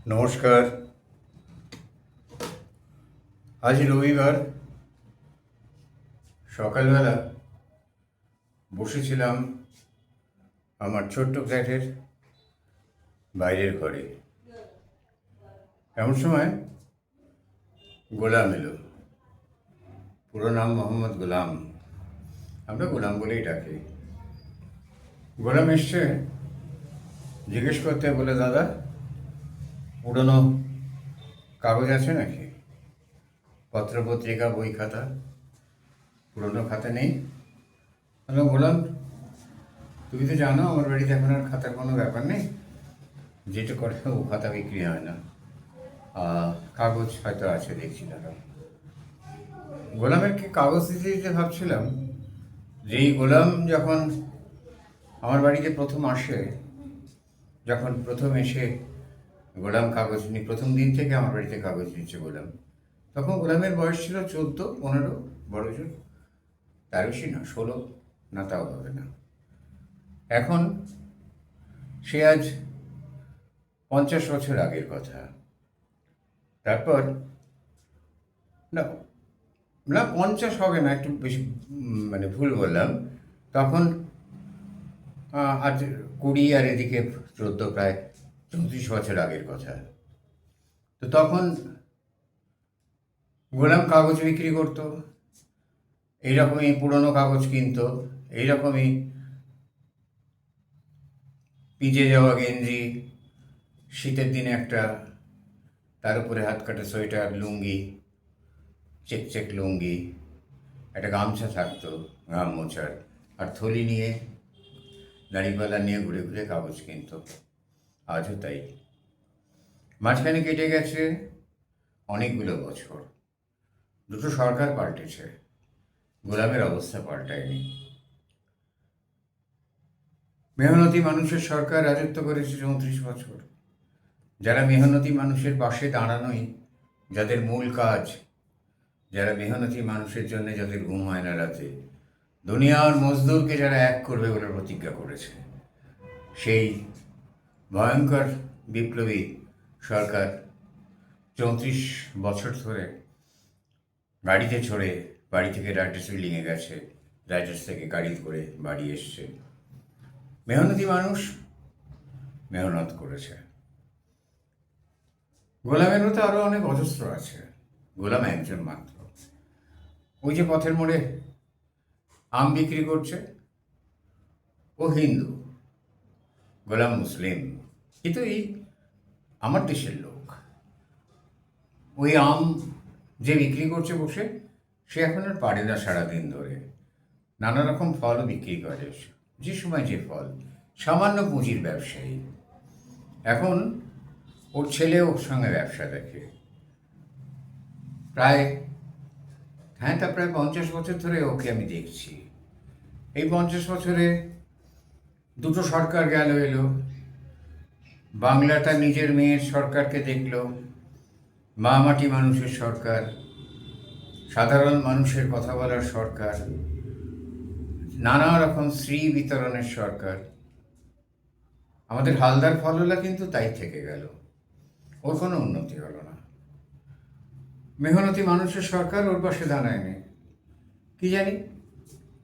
নমস্কার। আজ রবিবার সকালবেলা বসেছিলাম আমার ছোট্ট ফ্ল্যাটের বাইরের ঘরে। এমন সময় গোলাম এলো। পুরো নাম মোহাম্মদ গোলাম, আমরা গোলাম বলেই ডাকি। গোলাম এসছে জিজ্ঞেস করতে, বলে, দাদা পুরনো কাগজ আছে নাকি, পত্রপত্রিকা বই খাতা? পুরনো খাতা নেই? আমি বললাম, তুমি তো জানো আমার বাড়িতে এখন আর খাতার কোনো ব্যাপার নেই, যেটা করে ও খাতা বিক্রি হয় না। কাগজ হয়তো আছে, দেখছি দাদা। গোলামের কি কাগজ দিতে দিতে ভাবছিলাম যে এই গোলাম যখন আমার বাড়িতে প্রথম আসে, যখন প্রথম এসে গোলাম কাগজ নিয়ে প্রথম দিন থেকে আমার বাড়িতে কাগজ নিচ্ছে গোলাম, তখন গোলামের বয়স ছিল 14-15, বড় জোর তার বেশি না, 16, না তাও হবে না। এখন সে আজ 50 বছর আগের কথা। তারপর না, না 50 হবে না, একটু বেশি, মানে ভুল বললাম। তখন আজ 20 আর এদিকে 14, প্রায় 34 বছর আগের কথা। তো তখন গোলাম কাগজ বিক্রি করতো, এইরকমই পুরনো কাগজ কিনতো, এইরকমই পিজে যাওয়া গেঞ্জি, শীতের দিনে একটা, তার উপরে হাত কাটা সোয়েটার, লুঙ্গি, চেক চেক লুঙ্গি, একটা গামছা থাকতো ঘাম মোছার, আর থলি নিয়ে, দাঁড়িপাল্লা নিয়ে ঘুরে ঘুরে কাগজ কিনতো। আজও তাই। মাঝখানে কেটে গেছে অনেকগুলো বছর, দুটো সরকার পাল্টেছে, গোলামের অবস্থা পাল্টায়নি। মেহনতি মানুষের সরকার রাজত্ব করেছে 34 বছর। যারা মেহনতি মানুষের পাশে দাঁড়ানোই যাদের মূল কাজ, যারা মেহনতি মানুষের জন্য যাদের ঘুম হয় না রাতে, দুনিয়ার মজদুরকে যারা এক করবে বলে প্রতিজ্ঞা করেছে, সেই ভয়ঙ্কর বিপ্লবী সরকার 34 বছর ধরে গাড়িতে চড়ে বাড়ি থেকে রাইটার্স বিল্ডিংয়ে গেছে, রাইটার্স থেকে গাড়ি করে বাড়ি এসছে। মেহনতি মানুষ মেহনত করেছে। গোলামের মতো আরও অনেক অজস্র আছে, গোলাম একজন মাত্র। ওই যে পথের মোড়ে আম বিক্রি করছে, ও হিন্দু, গোলাম মুসলিম, কিন্তু এই আমার দেশের লোক। ওই আম যে বিক্রি করছে বসে, সে এখন আর পারে না সারাদিন ধরে। নানা রকম ফলও বিক্রি করে, যে সময় যে ফল, সামান্য পুঁজির ব্যবসায়ী। এখন ওর ছেলে ওর সঙ্গে ব্যবসা দেখে প্রায়, হ্যাঁ, তা প্রায় 50 বছর ধরে ওকে আমি দেখছি। এই 50 বছরে দুটো সরকার গেল এলো। বাংলা তার নিজের মেয়ের সরকারকে দেখলো, মা মাটি মানুষের সরকার, সাধারণ মানুষের কথা বলার সরকার, নানা রকম শ্রী বিতরণের সরকার। আমাদের হালদার ফলওলা কিন্তু তাই থেকে গেল, ওর কোনো উন্নতি হলো না। মেহনতি মানুষের সরকার ওর পাশে দাঁড়ায়নি। কি জানি,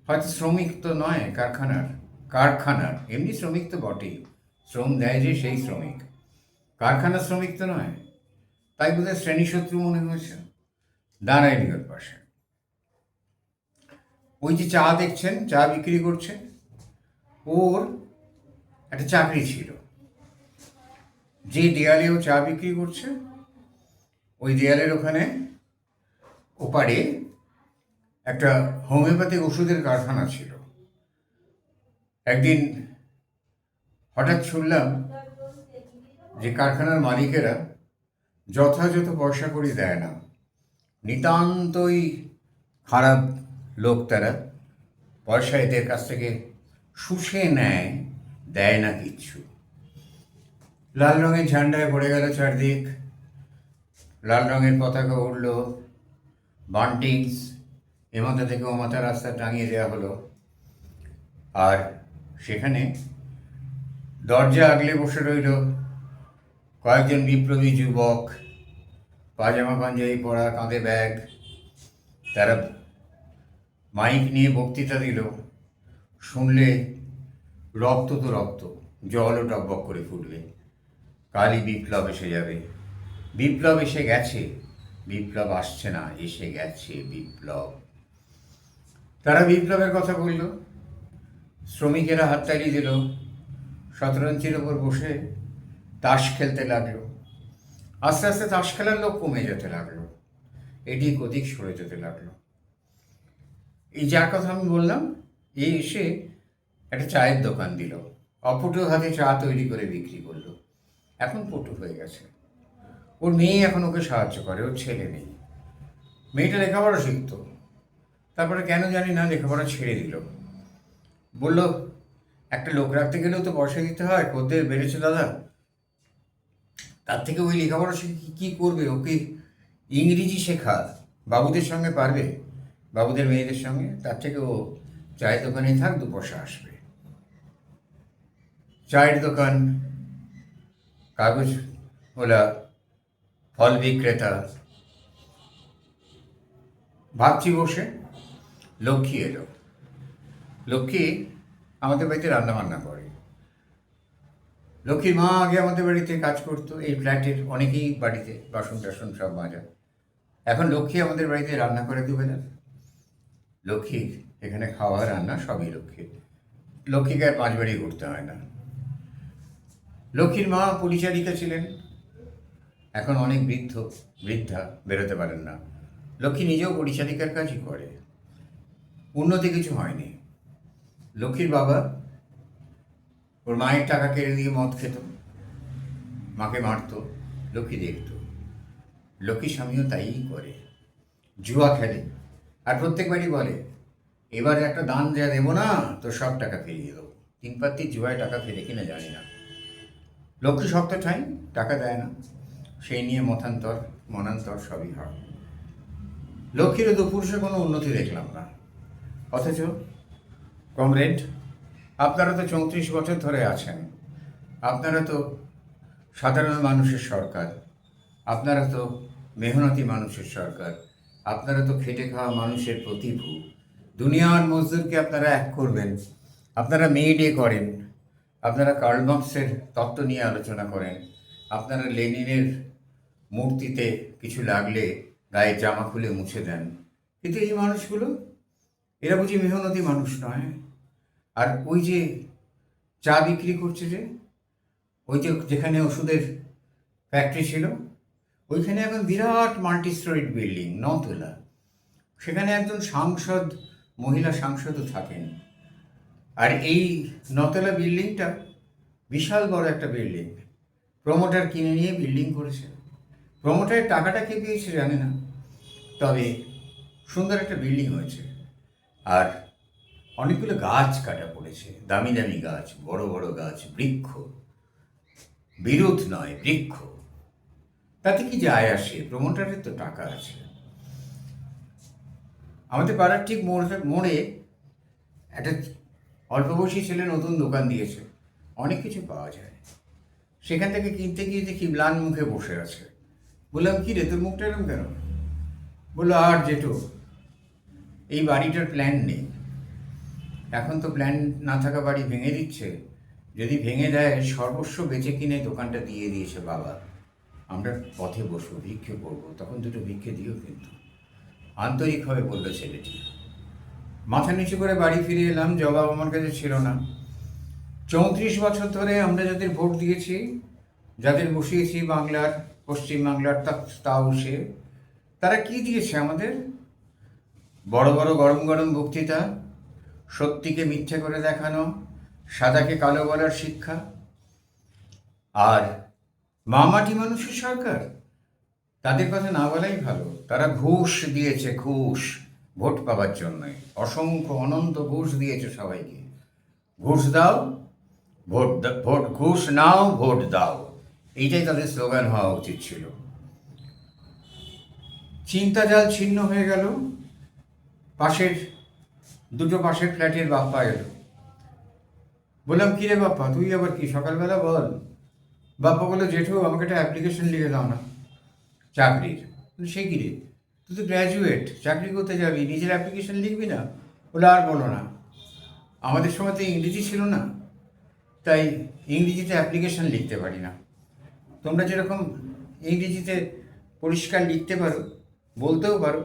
হয়তো শ্রমিক তো নয়, কারখানার এমনি শ্রমিক তো বটেই, শ্রম দেয় যে সেই শ্রমিক, কারখানার শ্রমিক তো নয়, তাই বোধহয় শ্রেণীশত্রু মনে হয়েছে, দাঁড়ায়নি ওর পাশে। ওই যে চা দেখছেন, চা বিক্রি করছে, ওর একটা চাকরি ছিল। যে দেয়ালে ও চা বিক্রি করছে, ওই দেয়ালের ওখানে ওপারে একটা হোমিওপ্যাথিক ওষুধের কারখানা ছিল। একদিন হঠাৎ শুনলাম যে কারখানার মালিকেরা যথাযথ পয়সা কড়ি দেয় না, নিতান্তই খারাপ লোক তারা, পয়সা এদের কাছ থেকে শুষে নেয়, দেয় না কিচ্ছু। লাল রঙের ঝান্ডায় ভরে গেল চারদিক, লাল রঙের পতাকা উড়ল, বান্টিংস এমাথা থেকে ওমাথা রাস্তা টাঙিয়ে দেওয়া হলো। আর সেখানে দরজা আগলে বসে রইল কয়েকজন বিপ্লবী যুবক, পাজামা পাঞ্জাবি পরা, কাঁধে ব্যাগ, তারা মাইক নিয়ে বক্তৃতা দিল। শুনলে রক্ত তো রক্ত, জলও টকবক করে ফুটবে। কালই বিপ্লব এসে যাবে। বিপ্লব এসে গেছে, বিপ্লব আসছে না, এসে গেছে বিপ্লব। তারা বিপ্লবের কথা বলল, শ্রমিকেরা হাততালি দিল, শতরঞ্চির ওপর বসে তাস খেলতে লাগলো। আস্তে আস্তে তাস খেলার লোক কমে যেতে লাগলো, এদিক ওদিক সরে যেতে লাগলো। এই যার কথা আমি বললাম, এই এসে একটা চায়ের দোকান দিল, অপটু হাতে চা তৈরি করে বিক্রি করলো। এখন পটু হয়ে গেছে। ওর মেয়ে এখন ওকে সাহায্য করে, ওর ছেলে নেই। মেয়েটা লেখাপড়া শিখতো, তারপরে কেন জানি না লেখাপড়া ছেড়ে দিল। বলল, একটা লোক রাখতে গেলেও তো পয়সা দিতে হয়, খদ্দের বেড়েছে দাদা, তার থেকে ওই লেখাপড়া শিখে কী করবে? ওকে ইংরেজি শেখা, বাবুদের সঙ্গে পারবে, বাবুদের মেয়েদের সঙ্গে, তার থেকে ও চায়ের দোকানেই থাক, 2 পয়সা আসবে। চায়ের দোকান, কাগজ ওলা, ফল বিক্রেতা। ভাবছি বসে, লক্ষ্মী এলো। লক্ষ্মী আমাদের বাড়িতে রান্নাবান্না করে। লক্ষ্মীর মা আগে আমাদের বাড়িতে কাজ করতো, এই ফ্ল্যাটের অনেকেই বাড়িতে বাসন টাসন সব মাজা। এখন লক্ষ্মী আমাদের বাড়িতে রান্না করে দুবেলা। লক্ষ্মীর এখানে খাওয়া রান্না সবই লক্ষ্মীর। লক্ষ্মীকে আর 5 বাড়ি ঘুরতে হয় না। লক্ষ্মীর মা পরিচারিকা ছিলেন, এখন অনেক বৃদ্ধা, বেরোতে পারেন না। লক্ষ্মী নিজেও পরিচারিকার কাজই করে। উন্নতি কিছু হয়নি। লক্ষ্মীর বাবা ওর মায়ের টাকা কেড়ে দিয়ে মদ খেত, মাকে মারত, লক্ষ্মী দেখত। লক্ষ্মীর স্বামীও তাই করে, জুয়া খেলে, আর প্রত্যেকবারই বলে, এবার একটা দান যা দেবো না, তো সব টাকা ফিরিয়ে দেবো। 3 পাত্তি জুয়ায় টাকা ফেরে কিনা জানি না। লক্ষ্মী শক্ত ঠাই, টাকা দেয় না, সেই নিয়ে মনান্তর সবই হয়। লক্ষ্মীরও দুপুরুষে কোনো উন্নতি দেখলাম না। অথচ কমরেড, আপনারা তো 34 বছর ধরে আছেন, আপনারা তো সাধারণ মানুষের সরকার, আপনারা তো মেহনতি মানুষের সরকার, আপনারা তো খেটে খাওয়া মানুষের প্রতিভূ। দুনিয়ার মজদুরকে আপনারা এক করবেন, আপনারা মে ডে করেন, আপনারা কার্ল মার্ক্সের তত্ত্ব নিয়ে আলোচনা করেন, আপনারা লেনিনের মূর্তিতে কিছু লাগলে গায়ে জামা খুলে মুছে দেন। কিন্তু এই মানুষগুলো, এরা বুঝি মেহনতি মানুষ নয়? আর ওই যে চা বিক্রি করছে, ওই যে যেখানে ওষুধের ফ্যাক্টরি ছিল, ওইখানে এখন বিরাট মাল্টি স্টোরিড বিল্ডিং, 9 তলা। সেখানে একজন মহিলা সাংসদও থাকেন। আর এই 9 তলা বিল্ডিংটা বিশাল বড় একটা বিল্ডিং। প্রমোটার কিনে নিয়ে বিল্ডিং করেছে। প্রমোটারের টাকাটা কে পেয়েছে জানে না, তবে সুন্দর একটা বিল্ডিং হয়েছে। আর অনেকগুলো গাছ কাটা পড়েছে, দামি দামি গাছ, বড় বড় গাছ, বৃক্ষ, বিরোধ নয়, বৃক্ষ। তাতে কি যায় আসে? প্রমোটারের তো টাকা আছে। আমাদের পাড়ার ঠিক মোড়ে একটা অল্প বয়সী ছেলে নতুন দোকান দিয়েছে, অনেক কিছু পাওয়া যায়। সেখান থেকে কিনতে গিয়ে দেখি ম্লান মুখে বসে আছে। বললাম, কি রে, তোর মুখটা এরকম কেন? বললো, আর জেঠু, এই বাড়িটার প্ল্যান নেই। এখন তো প্ল্যান না থাকা বাড়ি ভেঙে দিচ্ছে, যদি ভেঙে দেয় সর্বস্ব বেচে কিনে দোকানটা দিয়ে দিয়েছে বাবা। আমরা পথে বসবো, ভিক্ষে করবো, তখন 2টো ভিক্ষে দিও কিন্তু। আন্তরিকভাবে বলল ছেলেটি। মাথা নিচু করে বাড়ি ফিরে এলাম, জবাব আমার কাছে ছিল না। 34 বছর ধরে আমরা যাদের ভোট দিয়েছি, যাদের বসিয়েছি বাংলার, পশ্চিম বাংলার তাউসে, তারা কি দিয়েছে আমাদের? বড় বড় গরম গরম বক্তৃতা, সত্যিকে মিথ্যে করে দেখানো, সাদাকে কালো বলার শিক্ষা। আর মামাটি মানুষের সরকার, তাদের কথা না বলাই ভালো। তারা ঘুষ দিয়েছে, ঘুষ, ভোট পাওয়ার জন্য অসংখ্য অনন্ত ঘুষ দিয়েছে সবাইকে। ঘুষ দাও, ভোট, ঘুষ নাও, ভোট দাও, এইটাই তাদের স্লোগান হওয়া উচিত ছিল। চিন্তা জাল ছিন্ন হয়ে গেল। দুটো পাশের ফ্ল্যাটের বাপ্পা এলো। বললাম, কিরে বাপ্পা, তুই আবার কি সকালবেলা? বাপ্পা বললো, জেঠু আমাকে একটা অ্যাপ্লিকেশন লিখে দাও না চাকরির। সে কি রে, তুই তো গ্র্যাজুয়েট, চাকরি করতে যাবি, নিজের অ্যাপ্লিকেশন লিখবি না? বলে আর বলো না, আমাদের সময় তো ইংরেজি ছিল না, তাই ইংরেজিতে অ্যাপ্লিকেশন লিখতে পারি না। তোমরা যেরকম ইংরেজিতে পরিষ্কার লিখতে পারো, বলতেও পারো,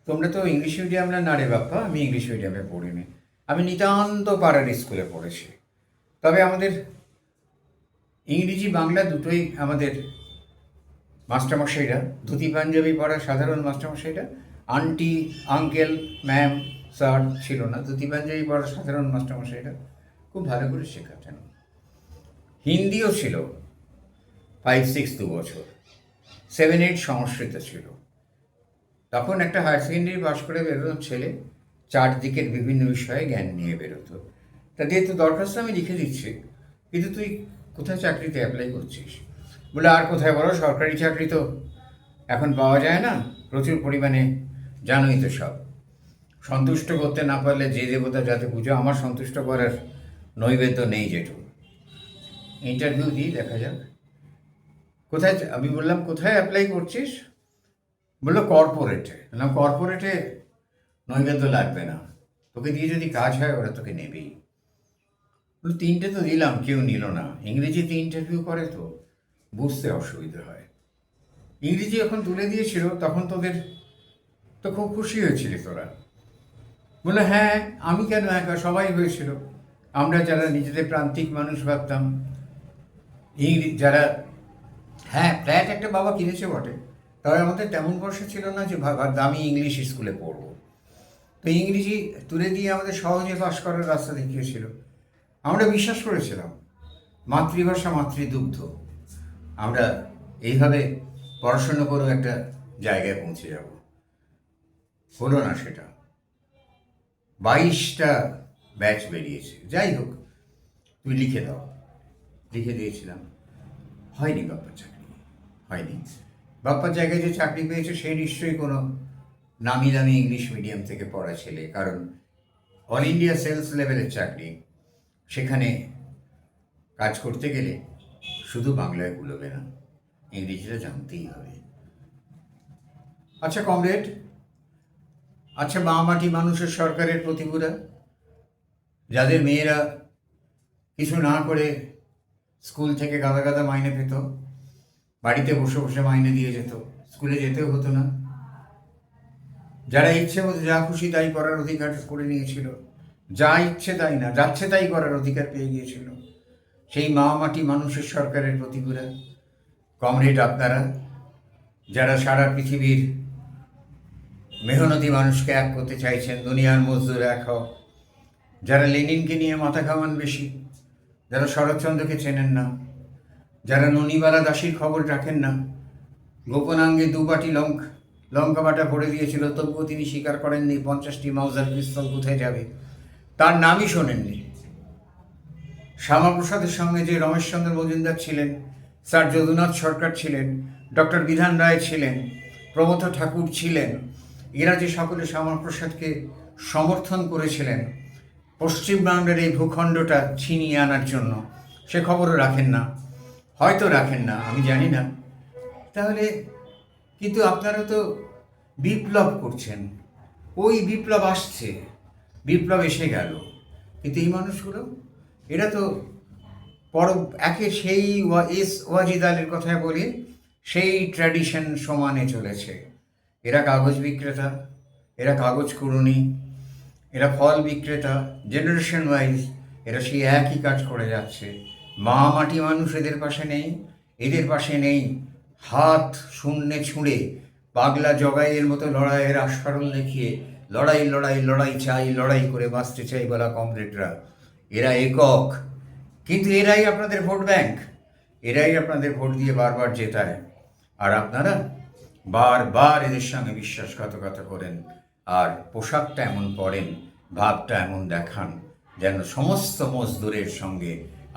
তোমরা তো ইংলিশ মিডিয়াম না রে বাপ্পা। আমি ইংলিশ মিডিয়ামে পড়িনি, আমি নিতান্ত পাড়ার স্কুলে পড়েছি। তবে আমাদের ইংরেজি বাংলা দুটোই আমাদের মাস্টারমশাইরা, ধুতি পাঞ্জাবি পড়া সাধারণ মাস্টারমশাইরা, আন্টি আঙ্কেল ম্যাম স্যার ছিল না, ধুতি পাঞ্জাবি পড়া সাধারণ মাস্টারমশাইরা খুব ভালো করে শেখাতেন। হিন্দিও ছিল 5-6 2 বছর, 7-8 সংস্কৃত ছিল। তখন একটা হায়ার সেকেন্ডারি পাস করে বেরোনো ছেলে চারদিকের বিভিন্ন বিষয়ে জ্ঞান নিয়ে বেরোতো। তা দিয়ে তো দরখাস্ত আমি লিখে দিচ্ছি, কিন্তু তুই কোথায় চাকরিতে অ্যাপ্লাই করছিস? বলে আর কোথায় বলো, সরকারি চাকরি তো এখন পাওয়া যায় না প্রচুর পরিমাণে, জানোই তো সব। সন্তুষ্ট করতে না পারলে যে দেবতা যাতে পুজো, আমার সন্তুষ্ট করার নৈবেদ্য নেই জেঠু। ইন্টারভিউ দিই, দেখা যাক কোথায়। আমি বললাম কোথায় অ্যাপ্লাই করছিস? বললো কর্পোরেটে। বললাম কর্পোরেটে নৈবেদ্য লাগবে না, তোকে দিয়ে যদি কাজ হয় ওরা তোকে নেবেই। বললো 3টে তো দিলাম, কেউ নিল না। ইংরেজিতে ইন্টারভিউ করে তো বুঝতে অসুবিধা হয়। ইংরেজি যখন তুলে দিয়েছিল তখন তোদের তো খুব খুশি হয়েছিলি তোরা। বললো হ্যাঁ, আমি কেন একা, সবাই হয়েছিল। আমরা যারা নিজেদের প্রান্তিক মানুষ ভাবতাম, যারা হ্যাঁ ফ্ল্যাট একটা বাবা কিনেছে বটে, তবে আমাদের তেমন বর্ষা ছিল না যে দামি ইংলিশ স্কুলে পড়বো। তো ইংরেজি তুলে দিয়ে আমাদের সহজে পাশ করার রাস্তা দেখিয়েছিল। আমরা বিশ্বাস করেছিলাম মাতৃভাষা মাতৃদুগ্ধ, আমরা এইভাবে পড়াশুনো করেও একটা জায়গায় পৌঁছে যাব। হলো না সেটা। 22টা ব্যাচ বেরিয়েছে। যাই হোক, তুমি লিখে দাও। লিখে দিয়েছিলাম, হয়নি বাপ্পার চাকরি, হয়নি। বাপ্পার জায়গায় যে চাকরি পেয়েছে সে নিশ্চয়ই কোনো নামি দামি ইংলিশ মিডিয়াম থেকে পড়া ছেলে, কারণ অল ইন্ডিয়া সেলস লেভেলের চাকরি, সেখানে কাজ করতে গেলে শুধু বাংলায় কুলোবে না, ইংরেজিটা জানতেই হবে। আচ্ছা কমরেড, আচ্ছা মাটি মানুষের সরকারের প্রতিভূরা, যাদের মেয়েরা কিছু না করে স্কুল থেকে গাদা গাদা মাইনে পেত, বাড়িতে বসে বসে মাইনে দিয়ে যেত, স্কুলে যেতেও হতো না, যারা ইচ্ছে মতো যা খুশি তাই করার অধিকার করে নিয়েছিল, যা ইচ্ছে তাই না যাচ্ছে তাই করার অধিকার পেয়ে গিয়েছিল, সেই মাটি মানুষের সরকারের প্রতিভূরা কমরেড আপনারা, যারা সারা পৃথিবীর মেহনতি মানুষকে এক করতে চাইছেন, দুনিয়ার মজদুর এক হও, যারা লেনিনকে নিয়ে মাথা ঘামান বেশি, যারা শরৎচন্দ্রকে চেনেন না, যারা ননিবালা দাসীর খবর রাখেন না, গোপনাঙ্গে 2 বাটি লঙ্কা বাটা ভরে দিয়েছিল, তবুও তিনি স্বীকার করেননি 50টি মাউজার পিস্তল কোথায় যাবে, তার নামই শোনেননি। শ্যামাপ্রসাদের সঙ্গে যে রমেশচন্দ্র মজুমদার ছিলেন, স্যার যদুনাথ সরকার ছিলেন, ডক্টর বিধান রায় ছিলেন, প্রমথ ঠাকুর ছিলেন, এরা যে সকলে শ্যামাপ্রসাদকে সমর্থন করেছিলেন পশ্চিমবাংলার এই ভূখণ্ডটা ছিনিয়ে আনার জন্য, সে খবরও রাখেন না, হয়তো রাখেন না, আমি জানি না। তাহলে কিন্তু আপনারা তো বিপ্লব করছেন, ওই বিপ্লব আসছে, বিপ্লব এসে গেল, কিন্তু এই মানুষগুলো এরা তো একে সেই ওয়াজিদ আলীর কথা বলি, সেই ট্র্যাডিশন সমানে চলেছে। এরা কাগজ বিক্রেতা, এরা কাগজ কুড়ুনি, এরা ফল বিক্রেতা, জেনারেশন ওয়াইজ এরা সেই একই কাজ করে যাচ্ছে। মাটি মানুষ এদের পাশে নেই, এদের পাশে নেই হাত শূন্যে ছুঁড়ে পাগলা জগাইয়ের মতো লড়াইয়ের আস্ফারণ দেখিয়ে লড়াই লড়াই লড়াই চাই, লড়াই করে বাঁচতে চাই বলা কমরেডরা, এরা একক, কিন্তু এরাই আপনাদের ভোট ব্যাংক, এরাই আপনাদের ভোট দিয়ে বারবার জেতায়, আর আপনারা বারবার এদের সঙ্গে বিশ্বাসঘাতকতা করেন, আর পোশাকটা এমন পরেন, ভাবটা এমন দেখান যেন সমস্ত মজদুরের সঙ্গে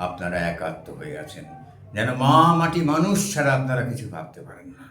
আপনারা একাত্ম হয়ে আছেন, যেন মাটি মানুষ ছাড়া আপনারা কিছু ভাবতে পারেন না।